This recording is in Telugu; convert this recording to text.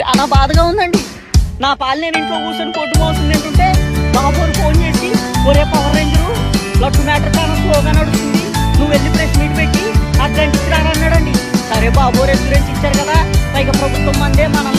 చాలా బాధగా ఉందండి. నా పాలు నేను ఇంట్లో కూర్చొని కొట్టు మోసం తింటుంటే బాబోరు ఫోన్ చేసి, ఒరే పవర్ రేంజరు లడ్డు మ్యాటర్ చాలా స్లోగా నడుస్తుంది, నువ్వు వెళ్ళి ప్రెస్ మీట్ పెట్టి అర్జెంట్ రానన్నాడండి. సరే బాబు రెస్టారెంట్ ఇచ్చారు కదా, పైగా ప్రభుత్వం మందే, మనం